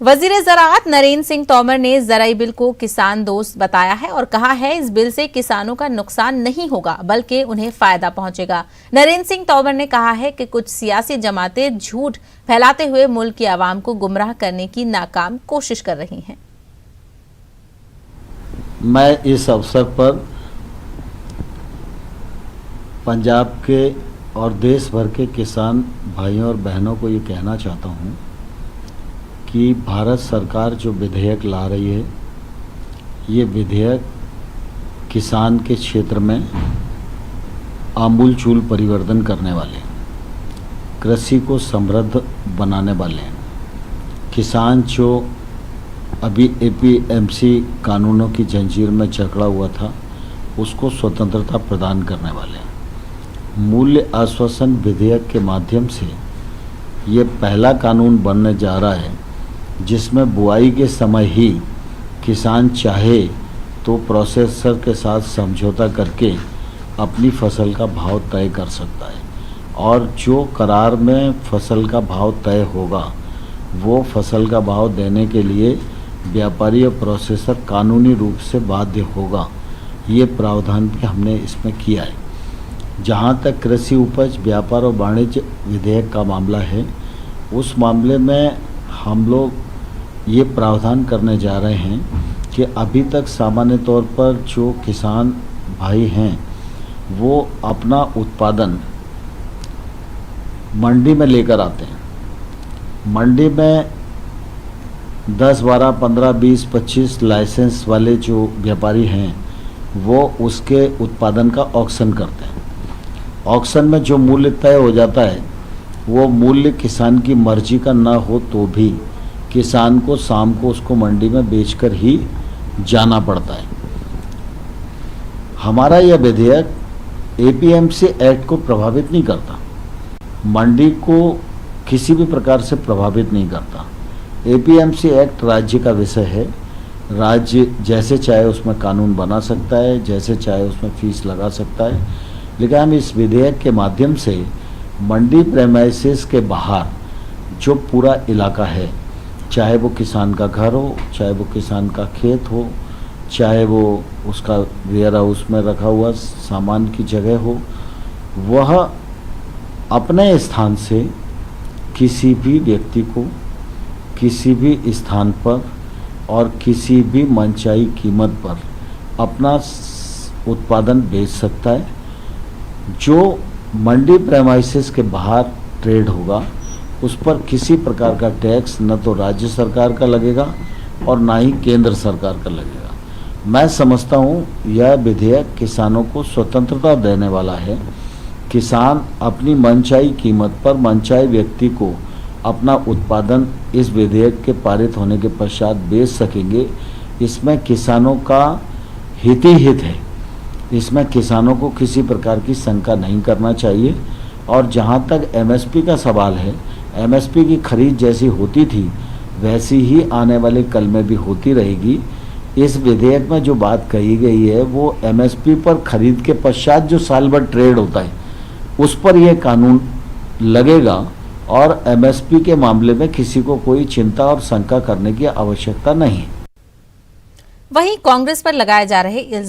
वजीर ज़राअत नरेंद्र सिंह तोमर ने ज़राई बिल को किसान दोस्त बताया है और कहा है इस बिल से किसानों का नुकसान नहीं होगा बल्कि उन्हें फायदा पहुंचेगा। नरेंद्र सिंह तोमर ने कहा है कि कुछ सियासी जमातें झूठ फैलाते हुए मुल्क की आवाम को गुमराह करने की नाकाम कोशिश कर रही हैं। मैं इस अवसर पर पंजाब के और देश भर के किसान भाइयों और बहनों को ये कहना चाहता हूँ कि भारत सरकार जो विधेयक ला रही है, ये विधेयक किसान के क्षेत्र में आमूलचूल परिवर्तन करने वाले हैं, कृषि को समृद्ध बनाने वाले हैं। किसान जो अभी एपीएमसी कानूनों की जंजीर में जकड़ा हुआ था, उसको स्वतंत्रता प्रदान करने वाले हैं। मूल्य आश्वासन विधेयक के माध्यम से ये पहला कानून बनने जा रहा है जिसमें बुआई के समय ही किसान चाहे तो प्रोसेसर के साथ समझौता करके अपनी फसल का भाव तय कर सकता है और जो करार में फसल का भाव तय होगा वो फसल का भाव देने के लिए व्यापारी और प्रोसेसर कानूनी रूप से बाध्य होगा। ये प्रावधान भी हमने इसमें किया है। जहाँ तक कृषि उपज व्यापार और वाणिज्य विधेयक का मामला है, उस मामले में हम लोग ये प्रावधान करने जा रहे हैं कि अभी तक सामान्य तौर पर जो किसान भाई हैं वो अपना उत्पादन मंडी में लेकर आते हैं। मंडी में 10, 12, 15, 20, 25 लाइसेंस वाले जो व्यापारी हैं वो उसके उत्पादन का ऑक्शन करते हैं। ऑक्शन में जो मूल्य तय हो जाता है वो मूल्य किसान की मर्जी का ना हो तो भी किसान को शाम को उसको मंडी में बेचकर ही जाना पड़ता है। हमारा यह विधेयक एपीएमसी एक्ट को प्रभावित नहीं करता, मंडी को किसी भी प्रकार से प्रभावित नहीं करता। एपीएमसी एक्ट राज्य का विषय है, राज्य जैसे चाहे उसमें कानून बना सकता है, जैसे चाहे उसमें फीस लगा सकता है। लेकिन हम इस विधेयक के माध्यम से मंडी प्रेमाइसेस के बाहर जो पूरा इलाका है, चाहे वो किसान का घर हो, चाहे वो किसान का खेत हो, चाहे वो उसका वेयर हाउस में रखा हुआ सामान की जगह हो, वह अपने स्थान से किसी भी व्यक्ति को किसी भी स्थान पर और किसी भी मनचाही कीमत पर अपना उत्पादन बेच सकता है। जो मंडी प्रेमाइसेस के बाहर ट्रेड होगा उस पर किसी प्रकार का टैक्स न तो राज्य सरकार का लगेगा और ना ही केंद्र सरकार का लगेगा। मैं समझता हूँ यह विधेयक किसानों को स्वतंत्रता देने वाला है। किसान अपनी मनचाही कीमत पर मनचाही व्यक्ति को अपना उत्पादन इस विधेयक के पारित होने के पश्चात बेच सकेंगे। इसमें किसानों का हित ही हित है, इसमें किसानों को किसी प्रकार की शंका नहीं करना चाहिए। और जहाँ तक एमएसपी का सवाल है, एमएसपी की खरीद जैसी होती थी वैसी ही आने वाले कल में भी होती रहेगी। इस विधेयक में जो बात कही गई है वो एमएसपी पर खरीद के पश्चात जो साल भर ट्रेड होता है उस पर यह कानून लगेगा और एमएसपी के मामले में किसी को कोई चिंता और शंका करने की आवश्यकता नहीं है। वहीं कांग्रेस पर लगाए जा रहे इल्जाम